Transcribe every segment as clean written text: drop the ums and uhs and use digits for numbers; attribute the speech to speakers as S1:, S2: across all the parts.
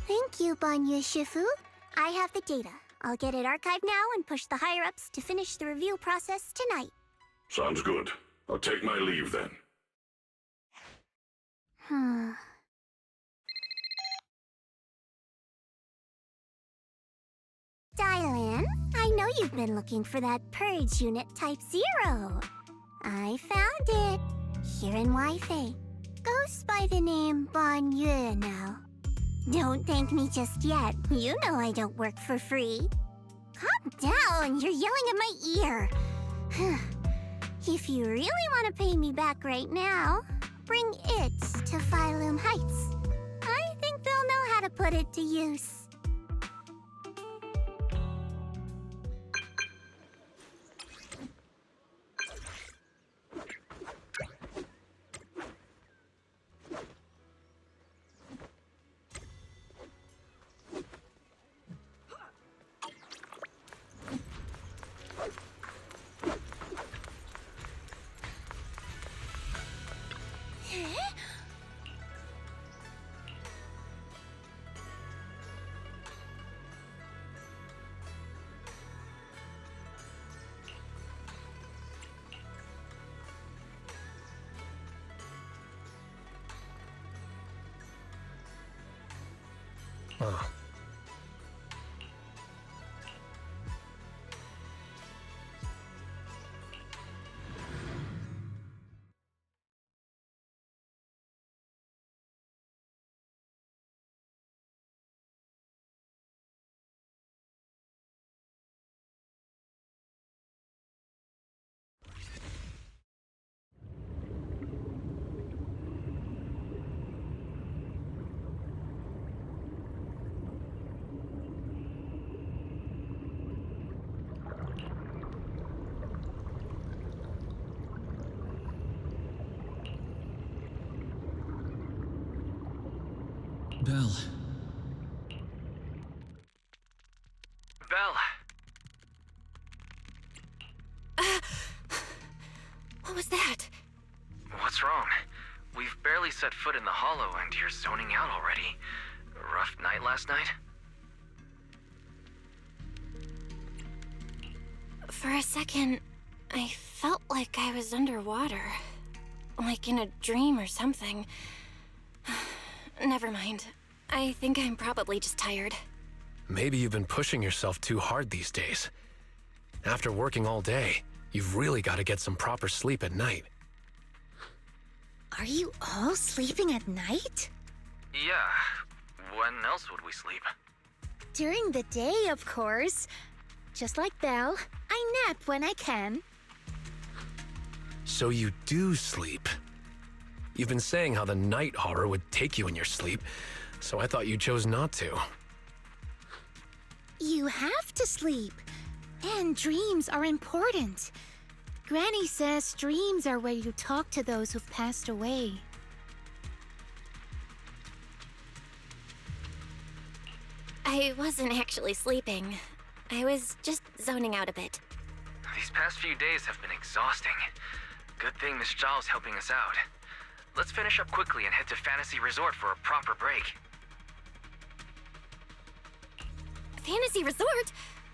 S1: Thank you, Banya Shifu. I have the data. I'll get it archived now and push the higher-ups to finish the review process tonight.
S2: Sounds good. I'll take my leave then.
S1: Dylan, I know you've been looking for that purge unit Type 0. I found it. Here in Wi-Fi. Goes by the name Bon Yue now. Don't thank me just yet. You know I don't work for free. Calm down, you're yelling at my ear. If you really want to pay me back right now, bring it to Phylum Heights. I think they'll know how to put it to use.
S3: Huh.
S4: Belle.
S5: Belle!
S6: What was that?
S5: What's wrong? We've barely set foot in the hollow and you're zoning out already. Rough night last night?
S6: For a second, I felt like I was underwater. Like in a dream or something. Never mind. I think I'm probably just tired.
S3: Maybe you've been pushing yourself too hard these days. After working all day, you've really got to get some proper sleep at night.
S7: Are you all sleeping at night?
S5: Yeah. When else would we sleep?
S7: During the day, of course. Just like Belle, I nap when I can.
S3: So you do sleep. You've been saying how the night horror would take you in your sleep, so I thought you chose not to.
S7: You have to sleep. And dreams are important. Granny says dreams are where you talk to those who've passed away.
S6: I wasn't actually sleeping. I was just zoning out a bit.
S5: These past few days have been exhausting. Good thing Miss Zhao's helping us out. Let's finish up quickly and head to Fantasy Resort for a proper break.
S6: Fantasy Resort?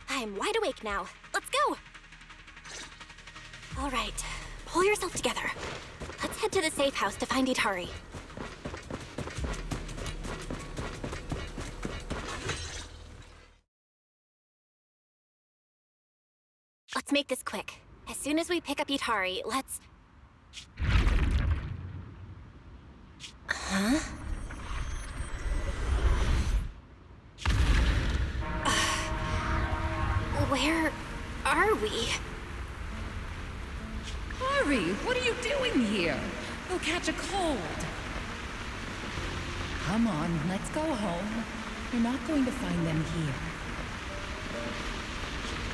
S6: I'm wide awake now. Let's go! All right, pull yourself together. Let's head to the safe house to find Itari. Let's make this quick. As soon as we pick up Itari, let's... Huh? Where are we?
S8: Hurry! What are you doing here? You'll catch a cold. Come on, let's go home. You're not going to find them here.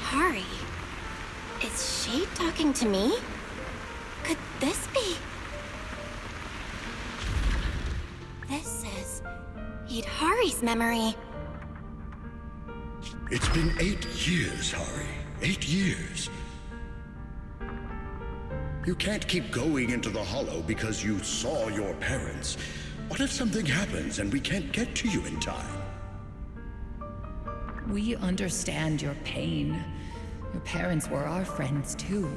S6: Hari? Is she talking to me? Could this be? This is Hidari's memory.
S2: It's been 8 years, Hari. 8 years. You can't keep going into the hollow because you saw your parents. What if something happens and we can't get to you in time?
S8: We understand your pain. Your parents were our friends too.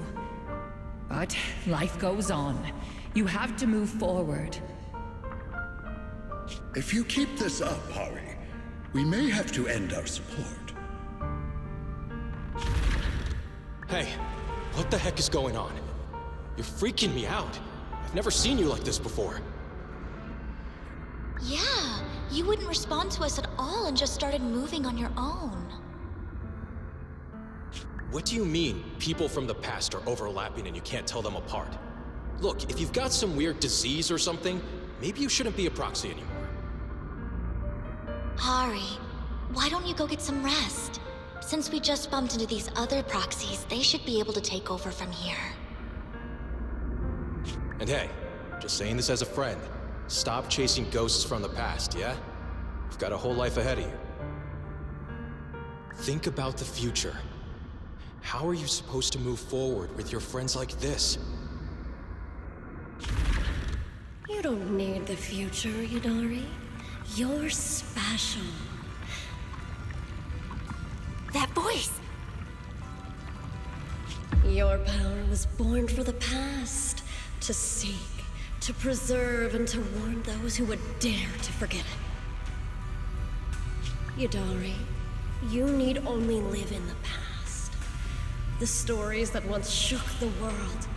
S8: But life goes on. You have to move forward.
S2: If you keep this up, Hari, we may have to end our support.
S9: Hey, what the heck is going on? You're freaking me out. I've never seen you like this before.
S10: Yeah, you wouldn't respond to us at all and just started moving on your own.
S9: What do you mean, people from the past are overlapping and you can't tell them apart? Look, if you've got some weird disease or something, maybe you shouldn't be a proxy anymore.
S10: Hari, why don't you go get some rest? Since we just bumped into these other proxies, they should be able to take over from here.
S9: And hey, just saying this as a friend, stop chasing ghosts from the past, yeah? You've got a whole life ahead of you. Think about the future. How are you supposed to move forward with your friends like this?
S11: You don't need the future, Yudari. You're special.
S6: That voice!
S11: Your power was born for the past, to seek, to preserve, and to warn those who would dare to forget it. Yudari, you need only live in the past. The stories that once shook the world,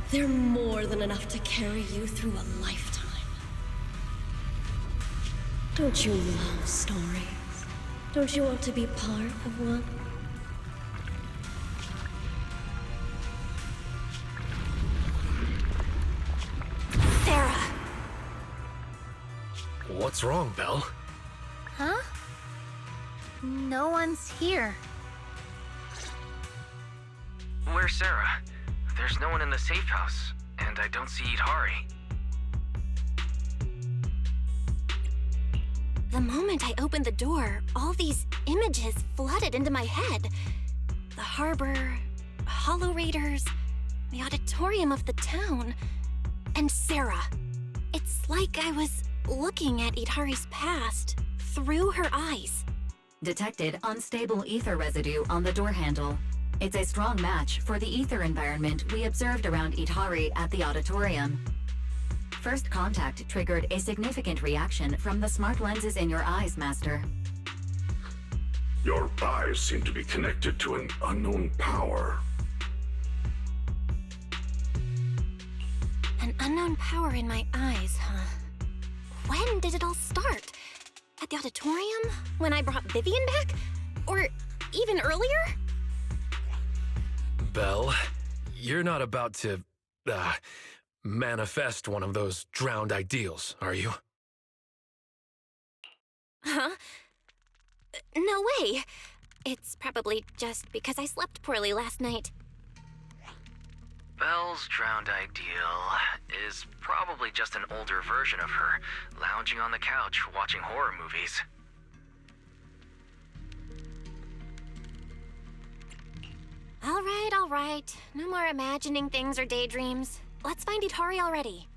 S11: they're more than enough to carry you through a lifetime. Don't you love stories? Don't you want to be part of one?
S6: Sarah!
S3: What's wrong, Belle?
S7: Huh? No one's here.
S5: Where's Sarah? There's no one in the safe house, and I don't see Hari.
S6: The moment I opened the door, all these images flooded into my head. The harbor, Hollow Raiders, the auditorium of the town, and Sarah. It's like I was looking at Idhari's past through her eyes.
S12: Detected unstable ether residue on the door handle. It's a strong match for the ether environment we observed around Idhari at the auditorium. First contact triggered a significant reaction from the smart lenses in your eyes, Master.
S2: Your eyes seem to be connected to an unknown power.
S6: An unknown power in my eyes, huh? When did it all start? At the auditorium? When I brought Vivian back? Or even earlier?
S3: Belle, you're not about to, manifest one of those drowned ideals, are you?
S6: Huh? No way. It's probably just because I slept poorly last night.
S5: Belle's drowned ideal is probably just an older version of her, lounging on the couch watching horror movies.
S6: All right. No more imagining things or daydreams. Let's find Idhari already.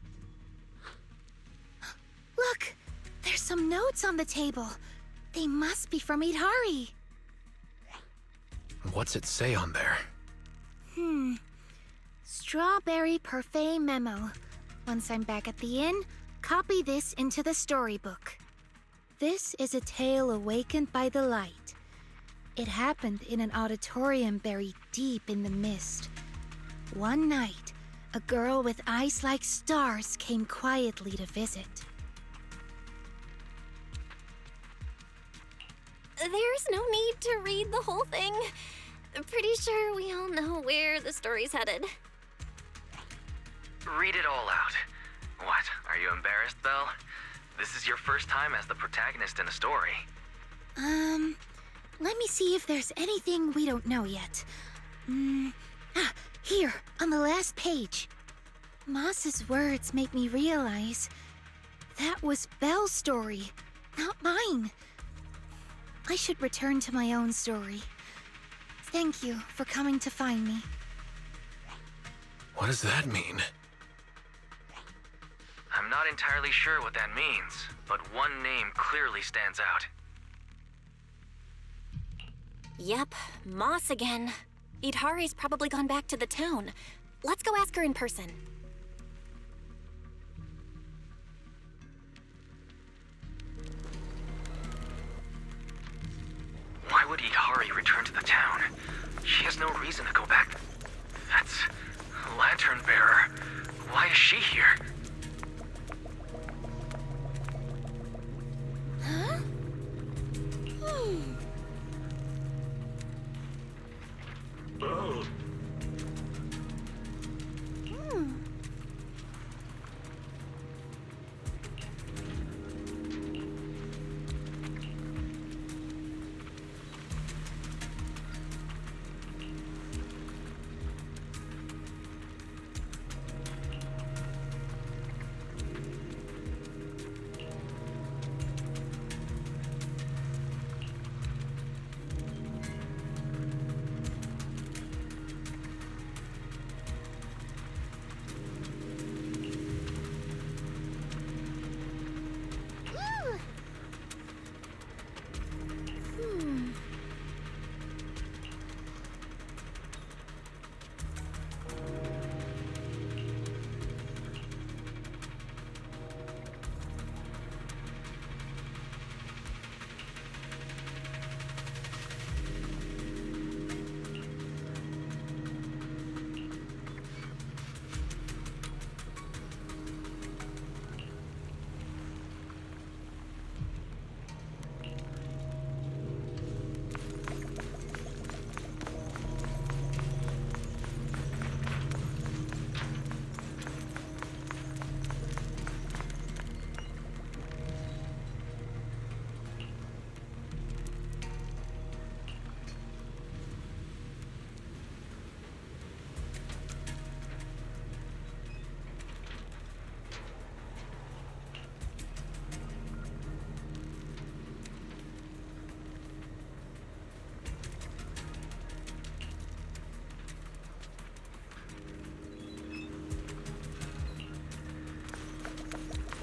S7: Look! There's some notes on the table. They must be from Idhari.
S3: What's it say on there?
S7: Strawberry Parfait Memo. Once I'm back at the inn, copy this into the storybook. This is a tale awakened by the light. It happened in an auditorium buried deep in the mist. One night, a girl with eyes like stars came quietly to visit.
S6: There's no need to read the whole thing. Pretty sure we all know where the story's headed.
S5: Read it all out. What, are you embarrassed, Belle? This is your first time as the protagonist in a story.
S7: Let me see if there's anything we don't know yet. Here, on the last page. Moss's words make me realize that was Belle's story, not mine. I should return to my own story. Thank you for coming to find me.
S3: What does that mean?
S5: I'm not entirely sure what that means, but one name clearly stands out.
S6: Yep, Moss again. Idhari's probably gone back to the town. Let's go ask her in person.
S5: Why would Idhari return to the town? She has no reason to go back. That's Lantern Bearer. Why is she here?
S1: Huh?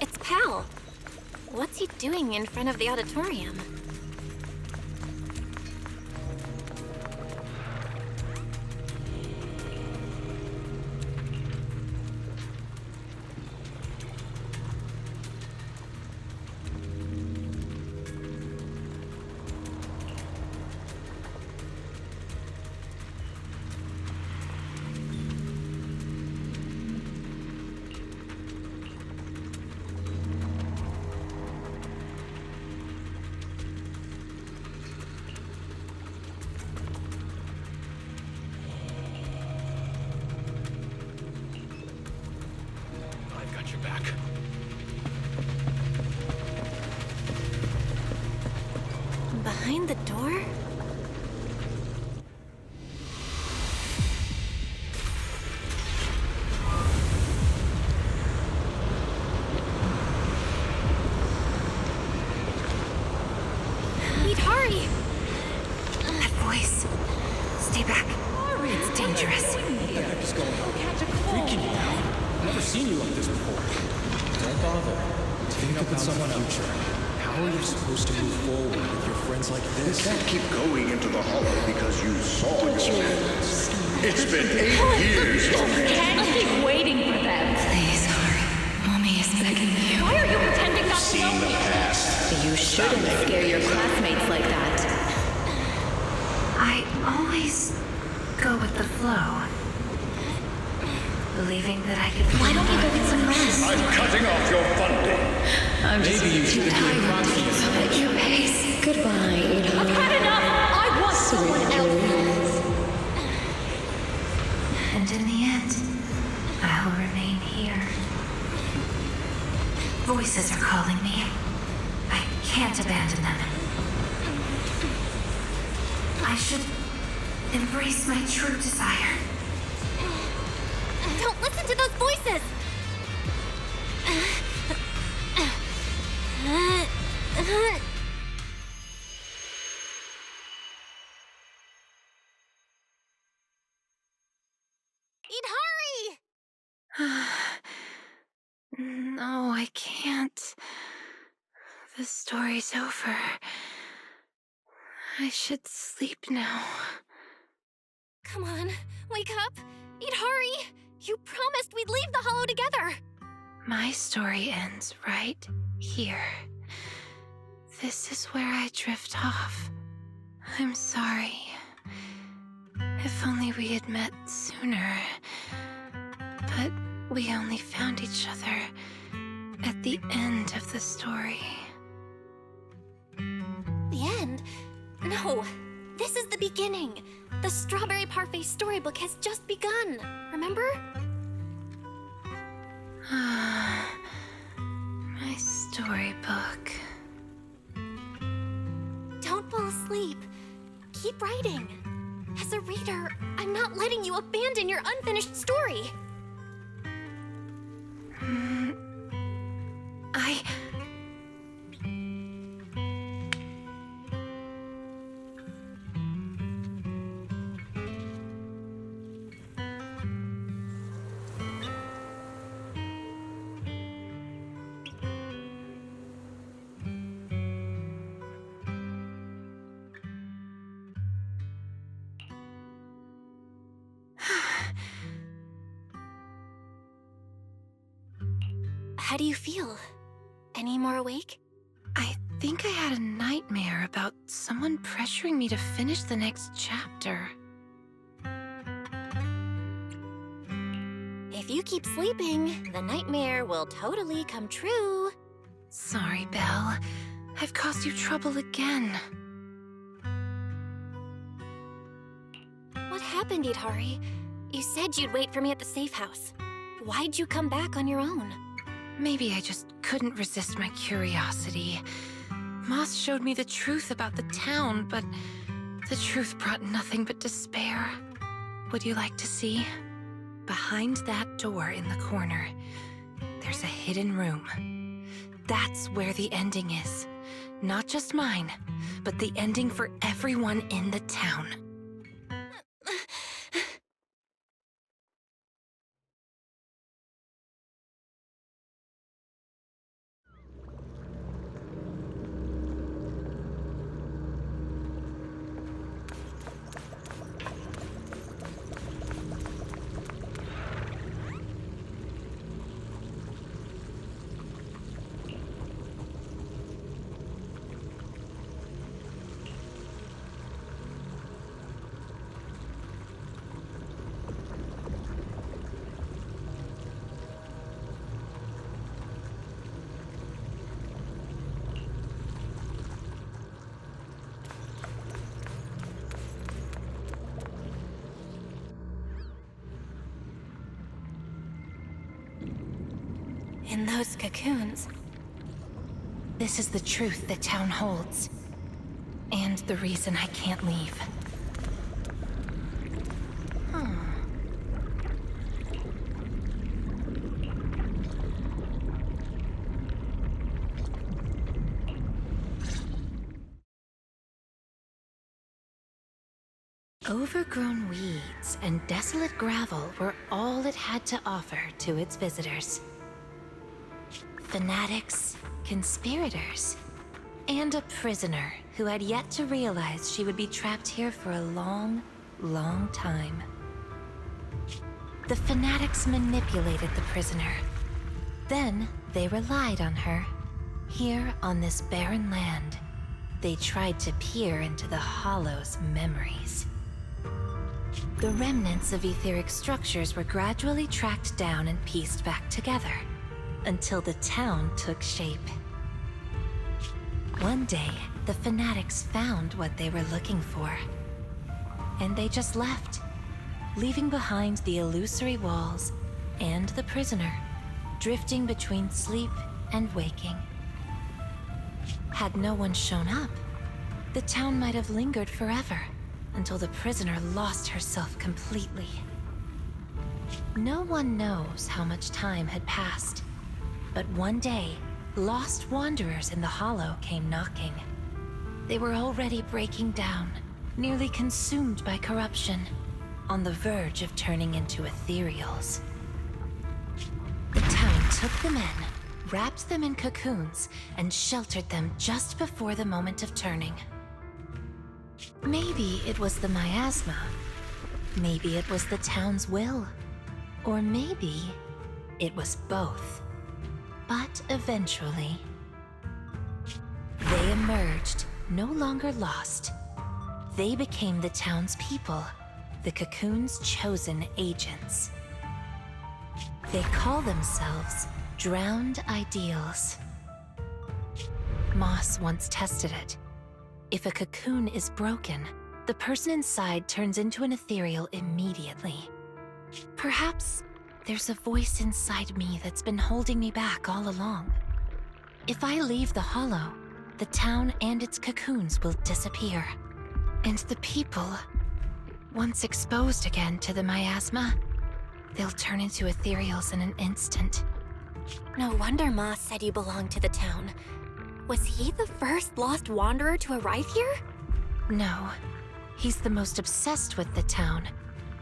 S6: It's Pal. What's he doing in front of the auditorium?
S3: I've got your back.
S6: Behind the door? Idhari!
S13: That voice. Stay back. It's dangerous.
S9: What the heck is going on? Freaking you out? I've never seen you like this before. Don't bother. Think up with someone else. How are you supposed to move forward with your friends like
S2: You
S9: this?
S2: can't keep going into the hollow because you saw your friends. It's been 8 years, Tommy.
S8: Can't keep waiting for them.
S13: Please, hurry. Mommy is begging you.
S8: Why are you pretending not to
S2: Seen
S8: know
S2: the
S8: me?
S2: past.
S8: You shouldn't scare your classmates like that.
S13: I always go with the flow. Believing that I could
S10: Why don't you go get some rest?
S2: I'm cutting off your funding.
S9: Maybe you should have been
S13: tired at your pace.
S8: Goodbye, Idhari. I've had enough! I want someone else!
S13: And in the end, I will remain here. Voices are calling me. I can't abandon them. I should embrace my true desire.
S6: Don't listen to those voices! Idhari!
S7: No, I can't. The story's over. I should sleep now.
S6: Come on, wake up! Idhari! You promised we'd leave the Hollow together!
S7: My story ends right here. This is where I drift off. I'm sorry. If only we had met sooner. But we only found each other at the end of the story.
S6: The end? No! This is the beginning! The Strawberry Parfait storybook has just begun, remember?
S7: My storybook.
S6: Don't fall asleep. Keep writing. As a reader, I'm not letting you abandon your unfinished story. How do you feel? Any more awake?
S7: I think I had a nightmare about someone pressuring me to finish the next chapter.
S6: If you keep sleeping, the nightmare will totally come true.
S7: Sorry, Belle. I've caused you trouble again.
S6: What happened, Idhari? You said you'd wait for me at the safe house. Why'd you come back on your own?
S7: Maybe I just couldn't resist my curiosity. Moss showed me the truth about the town, but the truth brought nothing but despair. Would you like to see? Behind that door in the corner, there's a hidden room. That's where the ending is. Not just mine, but the ending for everyone in the town. In those cocoons, this is the truth the town holds. And the reason I can't leave. Overgrown weeds and desolate gravel were all it had to offer to its visitors. Fanatics, conspirators, and a prisoner who had yet to realize she would be trapped here for a long, long time. The fanatics manipulated the prisoner. Then they relied on her. Here on this barren land, they tried to peer into the Hollow's memories. The remnants of etheric structures were gradually tracked down and pieced back together, until the town took shape. One day, the fanatics found what they were looking for. And they just left, leaving behind the illusory walls and the prisoner, drifting between sleep and waking. Had no one shown up, the town might have lingered forever, until the prisoner lost herself completely. No one knows how much time had passed. But one day, lost wanderers in the Hollow came knocking. They were already breaking down, nearly consumed by corruption, on the verge of turning into ethereals. The town took them in, wrapped them in cocoons, and sheltered them just before the moment of turning. Maybe it was the miasma. Maybe it was the town's will. Or maybe it was both. But eventually, they emerged, no longer lost. They became the town's people, the Cocoon's chosen agents. They call themselves Drowned Ideals. Moss once tested it. If a cocoon is broken, the person inside turns into an ethereal immediately. Perhaps there's a voice inside me that's been holding me back all along. If I leave the Hollow, the town and its cocoons will disappear. And the people, once exposed again to the miasma, they'll turn into ethereals in an instant.
S6: No wonder Moss said you belonged to the town. Was he the first lost wanderer to arrive here?
S7: No, he's the most obsessed with the town,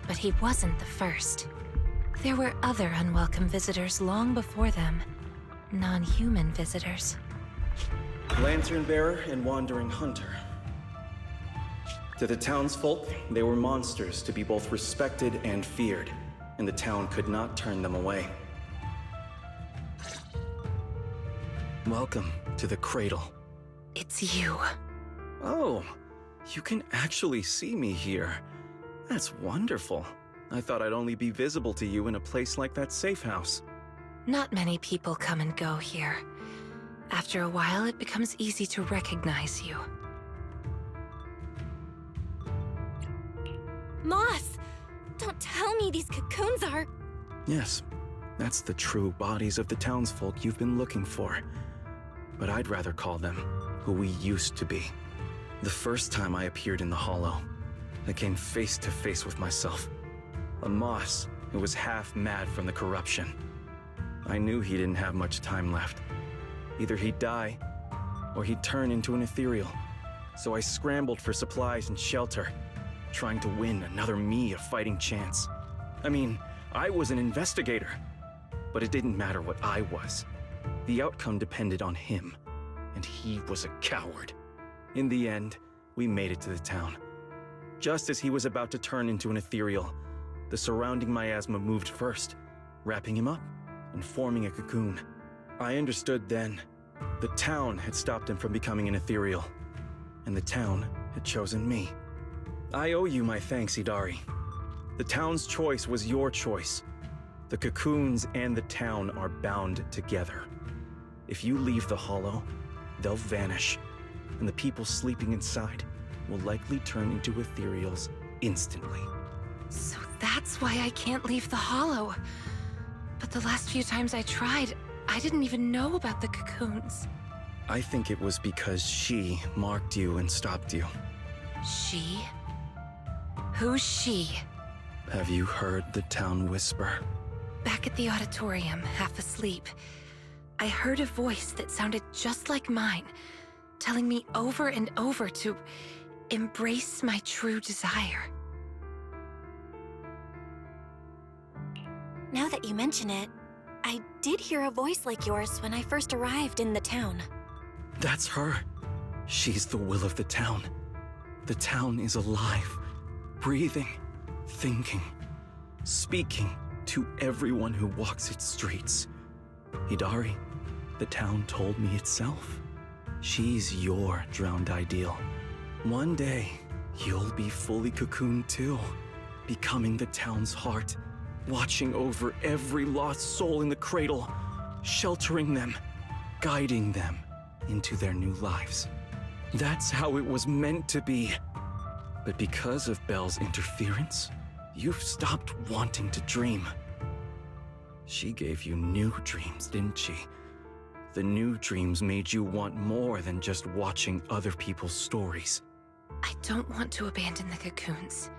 S7: but he wasn't the first. There were other unwelcome visitors long before them. Non-human visitors.
S14: Lantern bearer and wandering hunter. To the townsfolk, they were monsters to be both respected and feared, and the town could not turn them away. Welcome to the Cradle.
S7: It's you.
S14: Oh, you can actually see me here. That's wonderful. I thought I'd only be visible to you in a place like that safe house.
S7: Not many people come and go here. After a while, it becomes easy to recognize you.
S6: Moss! Don't tell me these cocoons are...
S14: Yes, that's the true bodies of the townsfolk you've been looking for. But I'd rather call them who we used to be. The first time I appeared in the Hollow, I came face to face with myself. A Moss who was half mad from the corruption. I knew he didn't have much time left. Either he'd die, or he'd turn into an ethereal. So I scrambled for supplies and shelter, trying to win another me a fighting chance. I mean, I was an investigator, but it didn't matter what I was. The outcome depended on him, and he was a coward. In the end, we made it to the town. Just as he was about to turn into an ethereal, the surrounding miasma moved first, wrapping him up and forming a cocoon. I understood then. The town had stopped him from becoming an ethereal, and the town had chosen me. I owe you my thanks, Idari. The town's choice was your choice. The cocoons and the town are bound together. If you leave the Hollow, they'll vanish, and the people sleeping inside will likely turn into ethereals instantly.
S7: So that's why I can't leave the Hollow. But the last few times I tried, I didn't even know about the cocoons.
S14: I think it was because she marked you and stopped you.
S7: She? Who's she?
S14: Have you heard the town whisper?
S7: Back at the auditorium, half asleep, I heard a voice that sounded just like mine, telling me over and over to embrace my true desire.
S6: Now that you mention it, I did hear a voice like yours when I first arrived in the town.
S14: That's her. She's the will of the town. The town is alive, breathing, thinking, speaking to everyone who walks its streets. Hidari, the town told me itself. She's your drowned ideal. One day, you'll be fully cocooned too, becoming the town's heart, watching over every lost soul in the cradle, sheltering them, guiding them into their new lives. That's how it was meant to be. But because of Belle's interference, you've stopped wanting to dream. She gave you new dreams, didn't she? The new dreams made you want more than just watching other people's stories.
S7: I don't want to abandon the cocoons.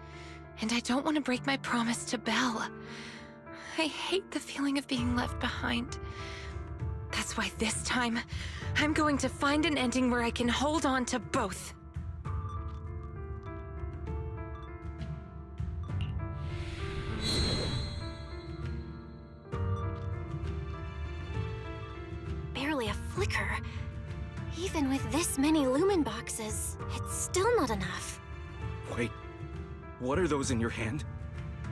S7: And I don't want to break my promise to Belle. I hate the feeling of being left behind. That's why this time, I'm going to find an ending where I can hold on to both.
S6: Barely a flicker. Even with this many lumen boxes, it's still not enough.
S14: Wait, what are those in your hand?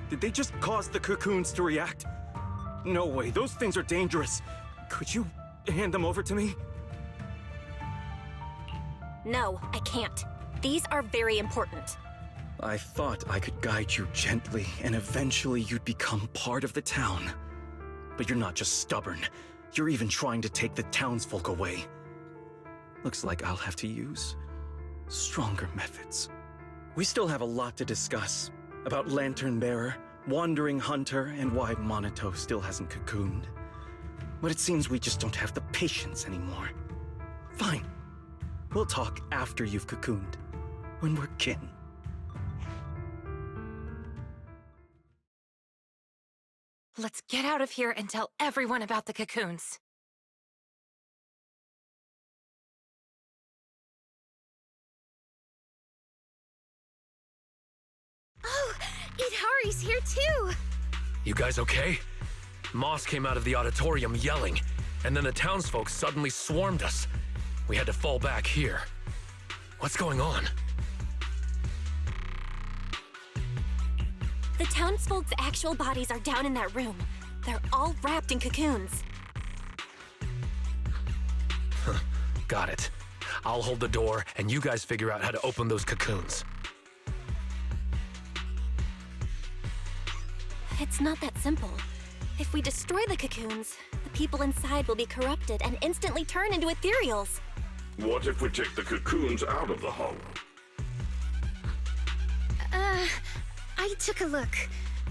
S14: Did they just cause the cocoons to react? No way, those things are dangerous. Could you hand them over to me?
S6: No, I can't. These are very important.
S14: I thought I could guide you gently, and eventually you'd become part of the town. But you're not just stubborn. You're even trying to take the townsfolk away. Looks like I'll have to use stronger methods. We still have a lot to discuss about Lantern Bearer, Wandering Hunter, and why Monito still hasn't cocooned. But it seems we just don't have the patience anymore. Fine. We'll talk after you've cocooned, when we're kin.
S15: Let's get out of here and tell everyone about the cocoons.
S7: Oh, Idhari's here too!
S3: You guys okay? Moss came out of the auditorium yelling, and then the townsfolk suddenly swarmed us. We had to fall back here. What's going on?
S6: The townsfolk's actual bodies are down in that room. They're all wrapped in cocoons.
S3: Got it. I'll hold the door, and you guys figure out how to open those cocoons.
S6: It's not that simple. If we destroy the cocoons, the people inside will be corrupted and instantly turn into ethereals.
S2: What if we take the cocoons out of the hollow?
S7: I took a look.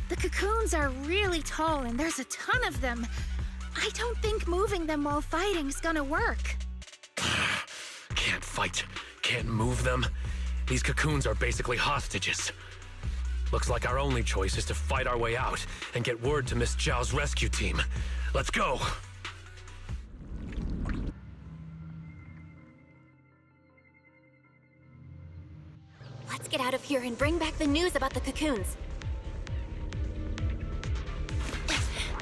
S7: The cocoons are really tall and there's a ton of them. I don't think moving them while fighting's gonna work.
S3: Can't fight, can't move them. These cocoons are basically hostages. Looks like our only choice is to fight our way out and get word to Miss Zhao's rescue team. Let's go!
S6: Let's get out of here and bring back the news about the cocoons.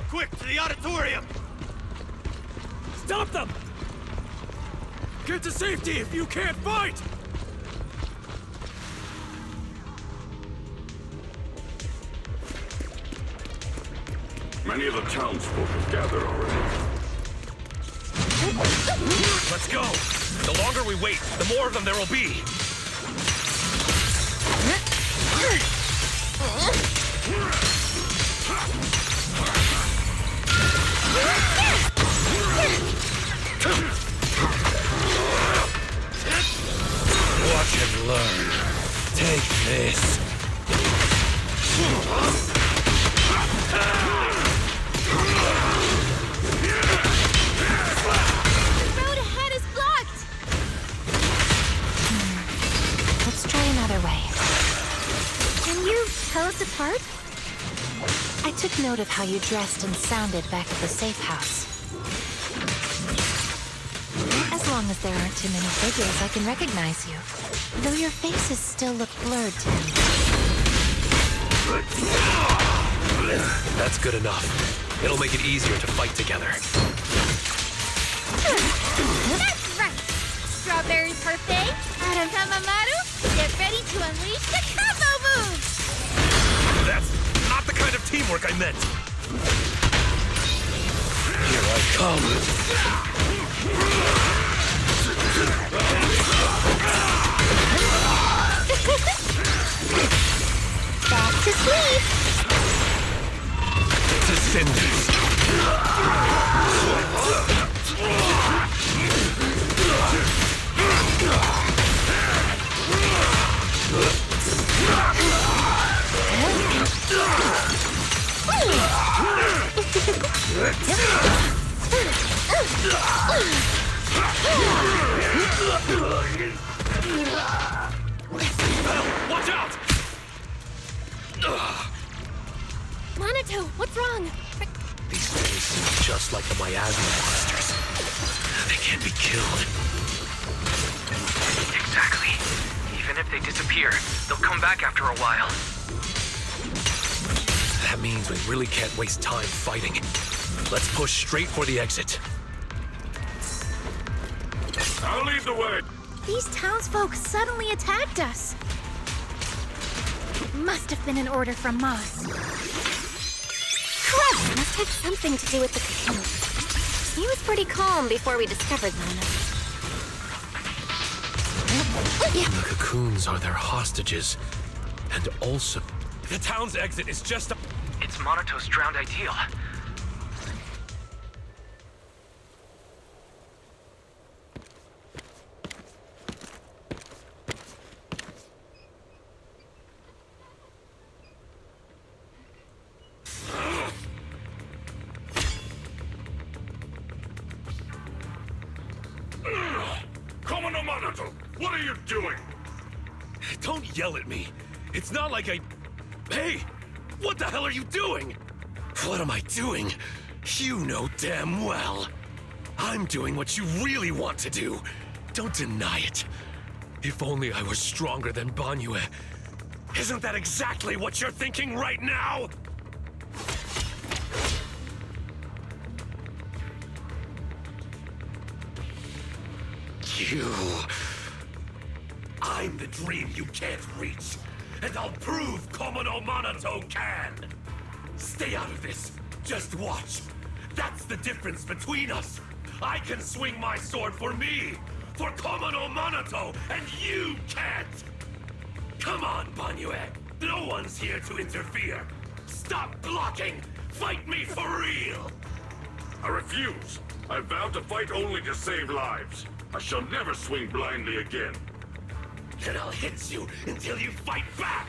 S16: Quick, to the auditorium!
S9: Stop them! Get to safety if you can't fight!
S2: Many of the townsfolk have gathered already.
S3: Let's go! The longer we wait, the more of them there will be! Watch and learn. Take this.
S7: The road ahead is blocked!
S15: Let's try another way.
S7: Can you tell us apart?
S15: I took note of how you dressed and sounded back at the safe house. As long as there aren't too many figures, I can recognize you. Though your faces still look blurred to me.
S3: That's good enough. It'll make it easier to fight together.
S7: That's right! Strawberry Parfait, Adam Tamamaru, get ready to unleash the combo moves!
S3: That's not the kind of teamwork I meant! Here I come!
S7: Back to sleep!
S3: To cinders! Watch out!
S6: Monito, what's wrong?
S3: These things seem just like the miasma monsters. They can't be killed.
S5: Exactly. Even if they disappear, they'll come back after a while.
S3: That means we really can't waste time fighting. Let's push straight for the exit.
S2: I'll lead the way.
S7: These townsfolk suddenly attacked us. Must have been an order from Moss.
S6: Clever! Must have something to do with the cocoons. He was pretty calm before we discovered them.
S3: The cocoons are their hostages. And also, the town's exit is just a...
S5: It's Monato's drowned ideal.
S2: Commodore Monato, what are you doing?
S3: Don't yell at me. It's not like I... Hey! What the hell are you doing? What am I doing? You know damn well. I'm doing what you really want to do. Don't deny it. If only I was stronger than Banyue. Isn't that exactly what you're thinking right now? You... I'm the dream you can't reach, and I'll prove Komodo Monato can! Stay out of this. Just watch. That's the difference between us. I can swing my sword for me, for Komodo Monato, and you can't! Come on, Banyue. No one's here to interfere. Stop blocking! Fight me for real!
S2: I refuse. I vow to fight only to save lives. I shall never swing blindly again.
S3: Then I'll hit you until you fight back!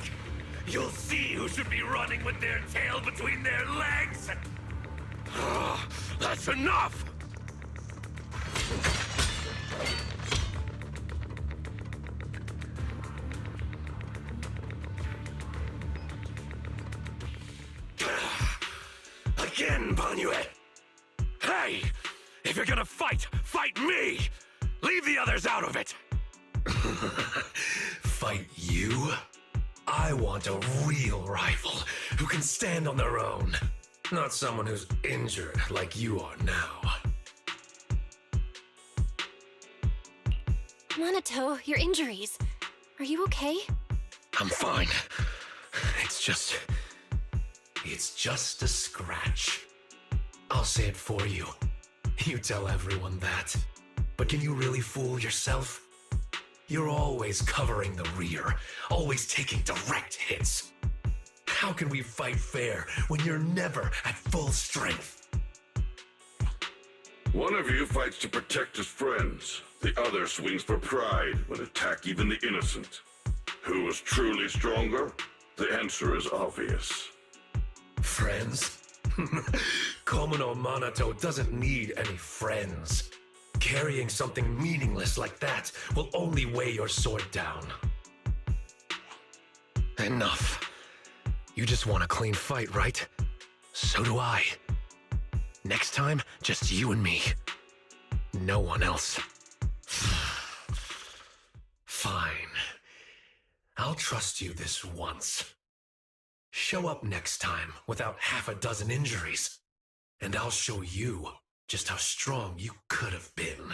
S3: You'll see who should be running with their tail between their legs! That's enough! Again, Banyue! Hey! If you're gonna fight, fight me! Leave the others out of it! Fight you? I want a real rival who can stand on their own. Not someone who's injured like you are now.
S6: Monato, your injuries. Are you okay?
S3: I'm fine. It's just a scratch. I'll say it for you. You tell everyone that. But can you really fool yourself? You're always covering the rear, always taking direct hits. How can we fight fair when you're never at full strength?
S2: One of you fights to protect his friends. The other swings for pride when attack even the innocent. Who is truly stronger? The answer is obvious.
S3: Friends? Komodo Monato doesn't need any friends. Carrying something meaningless like that will only weigh your sword down. Enough. You just want a clean fight, right? So do I. Next time, just you and me. No one else. Fine. I'll trust you this once. Show up next time without half a dozen injuries, and I'll show you just how strong you could have been.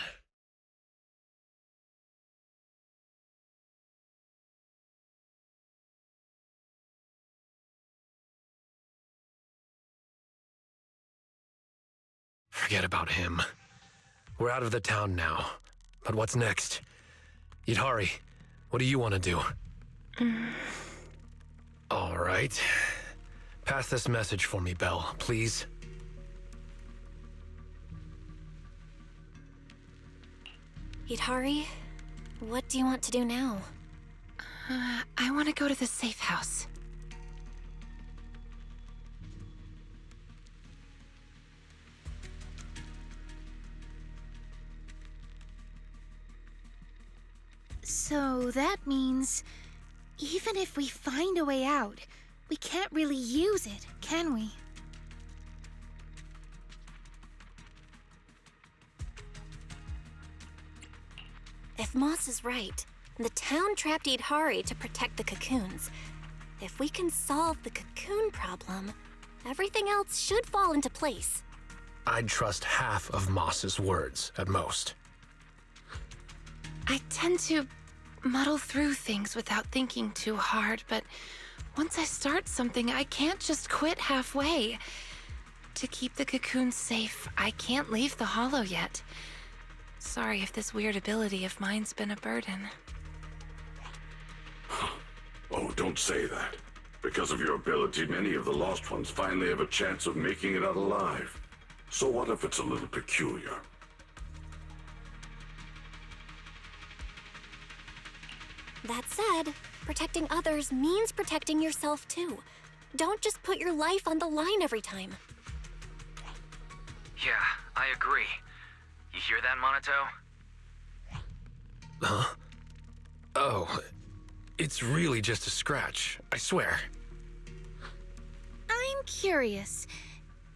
S3: Forget about him. We're out of the town now. But what's next? Yidhari, what do you want to do? All right. Pass this message for me, Belle, please.
S6: Yidhari, what do you want to do now?
S15: I want to go to the safe house.
S7: So that means, even if we find a way out, we can't really use it, can we?
S6: If Moss is right, the town trapped Yidhari to protect the cocoons. If we can solve the cocoon problem, everything else should fall into place.
S3: I'd trust half of Moss's words, at most.
S15: I tend to muddle through things without thinking too hard, but Once I start something, I can't just quit halfway. To keep the cocoons safe, I can't leave the hollow yet. Sorry if this weird ability of mine's been a burden.
S2: Oh, don't say that. Because of your ability, many of the lost ones finally have a chance of making it out alive. So what if it's a little peculiar?
S6: That said, protecting others means protecting yourself too. Don't just put your life on the line every time.
S5: Yeah, I agree. You hear that, Monato?
S3: Huh? Oh, it's really just a scratch, I swear.
S7: I'm curious.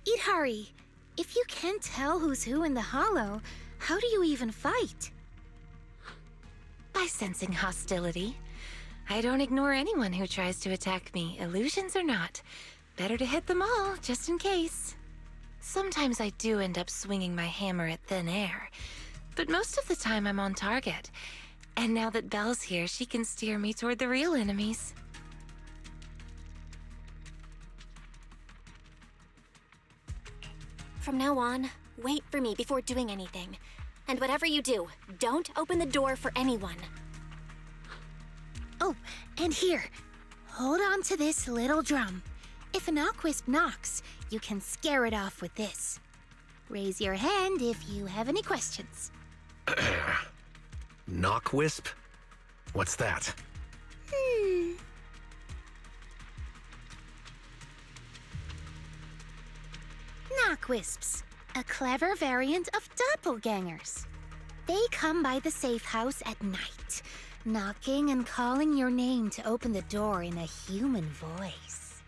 S7: Idhari, if you can't tell who's who in the hollow, how do you even fight?
S15: By sensing hostility. I don't ignore anyone who tries to attack me, illusions or not. Better to hit them all, just in case. Sometimes I do end up swinging my hammer at thin air, but most of the time I'm on target. And now that Belle's here, she can steer me toward the real enemies.
S6: From now on, wait for me before doing anything. And whatever you do, don't open the door for anyone.
S7: Oh, and here, hold on to this little drum. If an Aquisp knocks, you can scare it off with this. Raise your hand if you have any questions.
S3: Knockwisp? What's that?
S7: Knockwisps, a clever variant of doppelgangers. They come by the safe house at night, knocking and calling your name to open the door in a human voice.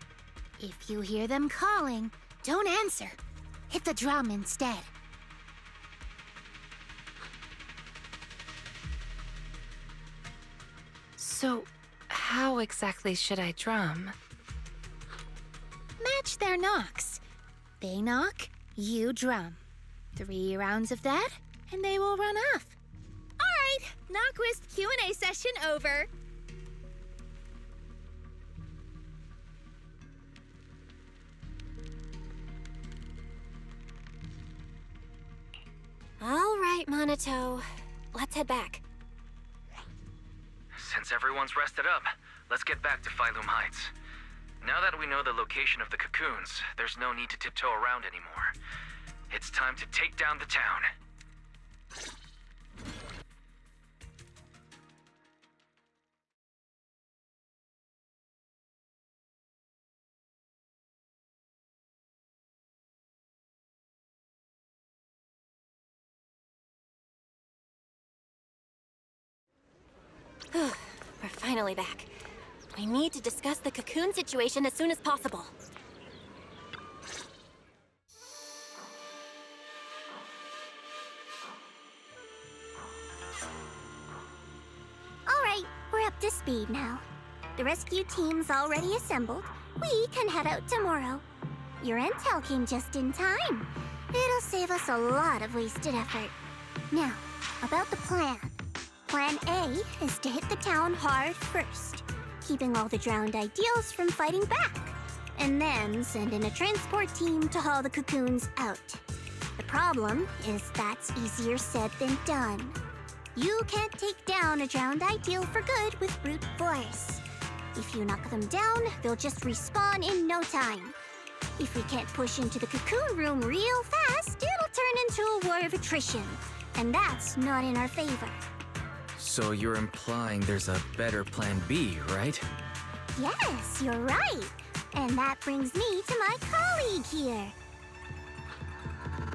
S7: If you hear them calling, don't answer. Hit the drum instead.
S15: So, how exactly should I drum?
S7: Match their knocks. They knock, you drum. 3 rounds of that, and they will run off.
S17: All right, Knockwisp Q&A session over.
S6: All right, Monato. Let's head back.
S5: Since everyone's rested up, let's get back to Phylum Heights. Now that we know the location of the cocoons, there's no need to tiptoe around anymore. It's time to take down the town.
S6: We're finally back. We need to discuss the cocoon situation as soon as possible.
S1: All right, we're up to speed now. The rescue team's already assembled. We can head out tomorrow. Your intel came just in time. It'll save us a lot of wasted effort. Now, about the plan. Plan A is to hit the town hard first, keeping all the drowned ideals from fighting back, and then send in a transport team to haul the cocoons out. The problem is that's easier said than done. You can't take down a drowned ideal for good with brute force. If you knock them down, they'll just respawn in no time. If we can't push into the cocoon room real fast, it'll turn into a war of attrition, and that's not in our favor.
S18: So you're implying there's a better plan B, right?
S1: Yes, you're right. And that brings me to my colleague here.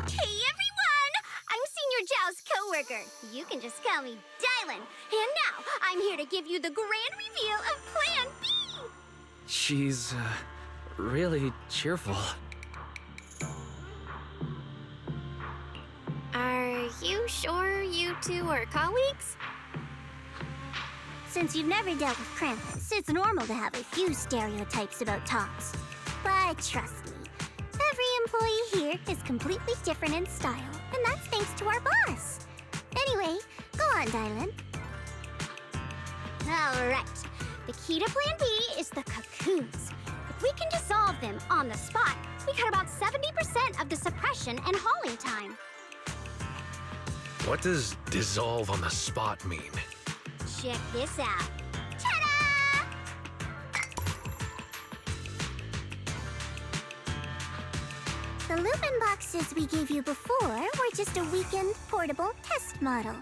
S17: Hey everyone! I'm Senior Zhao's co-worker. You can just call me Dylan. And now, I'm here to give you the grand reveal of Plan B!
S18: She's, really cheerful.
S6: Are you sure you two are colleagues?
S1: Since you've never dealt with Krampus, it's normal to have a few stereotypes about tops. But trust me, every employee here is completely different in style, and that's thanks to our boss. Anyway, go on, Dylan.
S17: All right. The key to Plan B is the cocoons. If we can dissolve them on the spot, we cut about 70% of the suppression and hauling time.
S3: What does dissolve on the spot mean?
S17: Check this out. Ta-da! The Lupin boxes we gave you before were just a weakened, portable test model.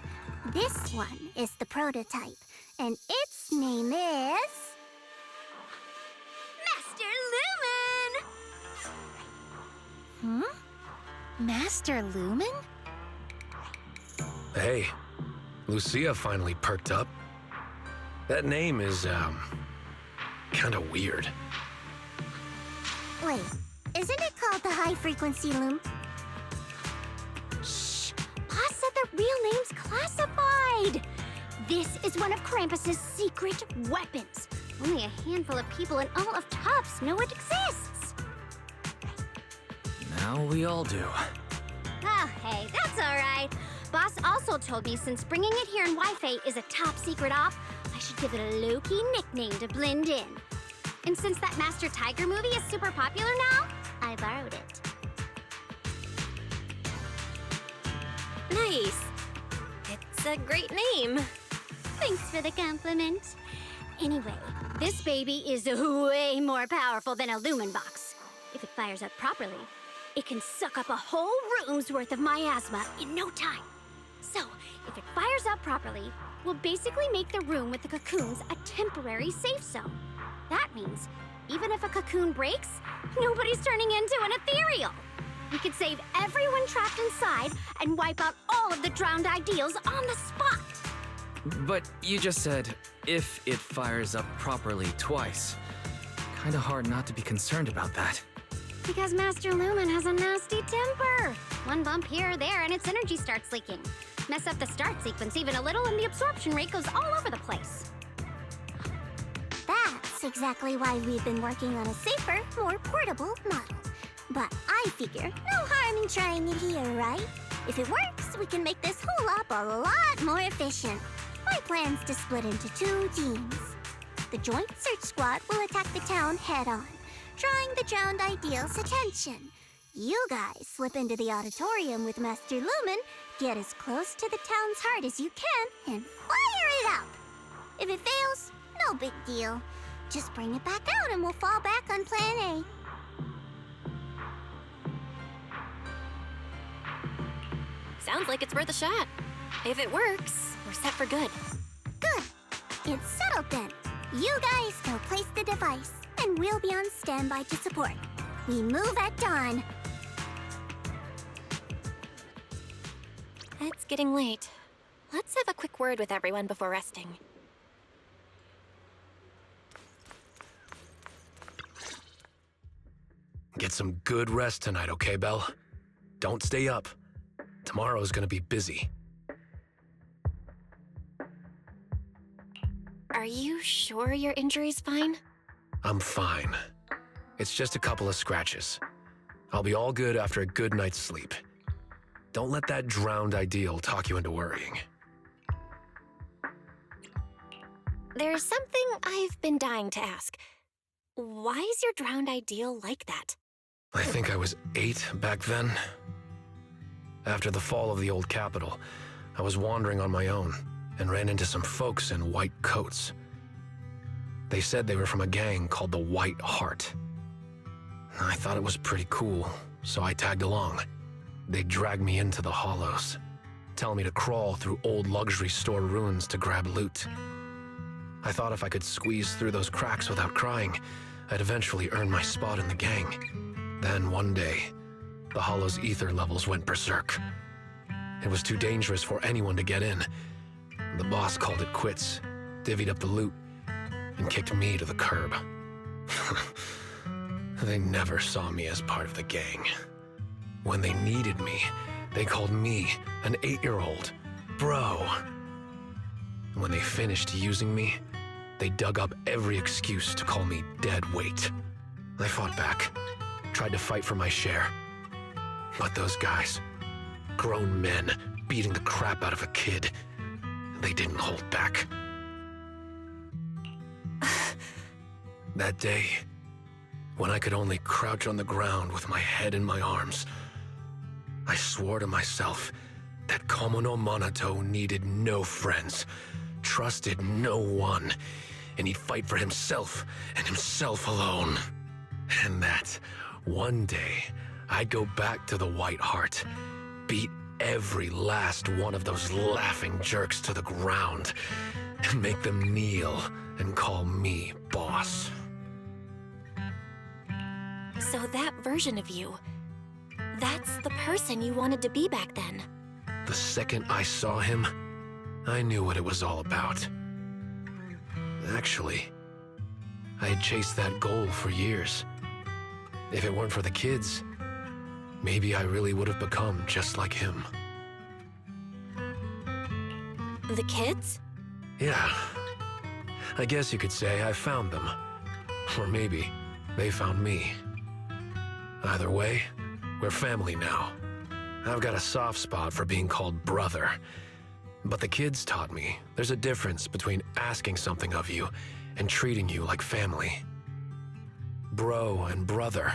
S17: This one is the prototype, and its name is... Master Lumen!
S7: Master Lumen?
S3: Hey, Lucia finally perked up. That name is, kinda weird.
S1: Wait, isn't it called the high-frequency loom?
S17: Shh! Boss said the real name's classified! This is one of Krampus's secret weapons. Only a handful of people in all of Tufts know it exists.
S18: Now we all do.
S17: Oh, hey, that's all right. Boss also told me since bringing it here in Wi-Fi is a top secret op, I should give it a low-key nickname to blend in. And since that Master Tiger movie is super popular now, I borrowed it.
S6: Nice. It's a great name.
S17: Thanks for the compliment. Anyway, this baby is way more powerful than a Lumen box. If it fires up properly, it can suck up a whole room's worth of miasma in no time. So, if it fires up properly, we'll basically make the room with the cocoons a temporary safe zone. That means, even if a cocoon breaks, nobody's turning into an ethereal. We could save everyone trapped inside and wipe out all of the drowned ideals on the spot.
S18: But you just said, if it fires up properly twice. Kinda hard not to be concerned about that.
S17: Because Master Lumen has a nasty temper. One bump here or there and its energy starts leaking. Mess up the start sequence even a little and the absorption rate goes all over the place.
S1: That's exactly why we've been working on a safer, more portable model. But I figure no harm in trying it here, right? If it works, we can make this whole op a lot more efficient. My plan's to split into 2 teams. The Joint Search Squad will attack the town head-on, drawing the drowned ideals' attention. You guys slip into the auditorium with Master Lumen, get as close to the town's heart as you can, and fire it up! If it fails, no big deal. Just bring it back out and we'll fall back on Plan A.
S6: Sounds like it's worth a shot. If it works, we're set for good.
S1: Good. It's settled then. You guys go place the device, and we'll be on standby to support. We move at dawn.
S6: It's getting late. Let's have a quick word with everyone before resting.
S3: Get some good rest tonight, okay, Belle? Don't stay up. Tomorrow's gonna be busy.
S6: Are you sure your injury's fine?
S3: I'm fine. It's just a couple of scratches. I'll be all good after a good night's sleep. Don't let that drowned ideal talk you into worrying.
S6: There's something I've been dying to ask. Why is your drowned ideal like that?
S3: I think I was 8 back then. After the fall of the old capital, I was wandering on my own and ran into some folks in white coats. They said they were from a gang called the White Heart. I thought it was pretty cool, so I tagged along. They dragged me into the hollows, telling me to crawl through old luxury store ruins to grab loot. I thought if I could squeeze through those cracks without crying, I'd eventually earn my spot in the gang. Then one day, the hollow's ether levels went berserk. It was too dangerous for anyone to get in. The boss called it quits, divvied up the loot, and kicked me to the curb. They never saw me as part of the gang. When they needed me, they called me an 8-year-old bro. When they finished using me, they dug up every excuse to call me dead weight. I fought back, tried to fight for my share. But those guys, grown men beating the crap out of a kid, they didn't hold back. That day, when I could only crouch on the ground with my head in my arms, I swore to myself that Komono Monato needed no friends, trusted no one, and he'd fight for himself and himself alone. And that one day, I'd go back to the White Heart, beat every last one of those laughing jerks to the ground, and make them kneel and call me boss.
S6: So that version of you, that's the person you wanted to be back then.
S3: The second I saw him, I knew what it was all about. Actually, I had chased that goal for years. If it weren't for the kids, maybe I really would have become just like him.
S6: The kids?
S3: Yeah. I guess you could say I found them. Or maybe they found me. Either way, we're family now. I've got a soft spot for being called brother. But the kids taught me there's a difference between asking something of you and treating you like family. Bro and brother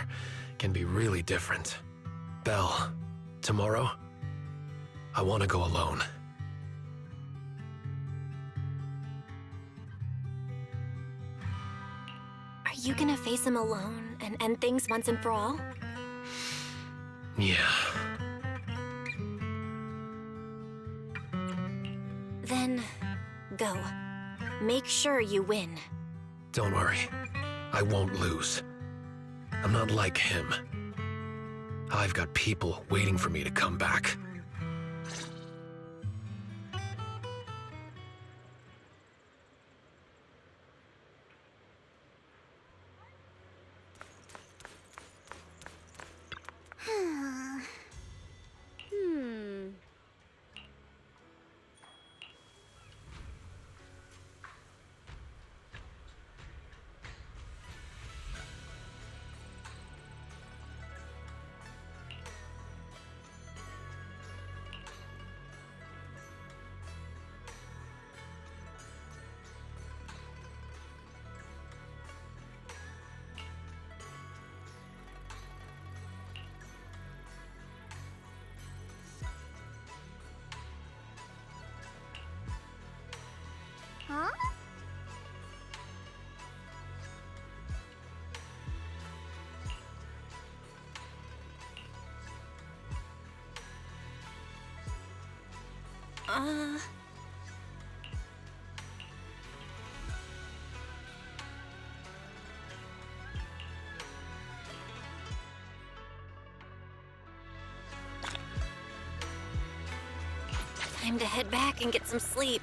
S3: can be really different. Belle, tomorrow, I want to go alone.
S6: Are you gonna face him alone and end things once and for all?
S3: Yeah.
S6: Then, go. Make sure you win.
S3: Don't worry. I won't lose. I'm not like him. I've got people waiting for me to come back.
S1: Huh?
S6: Time to head back and get some sleep.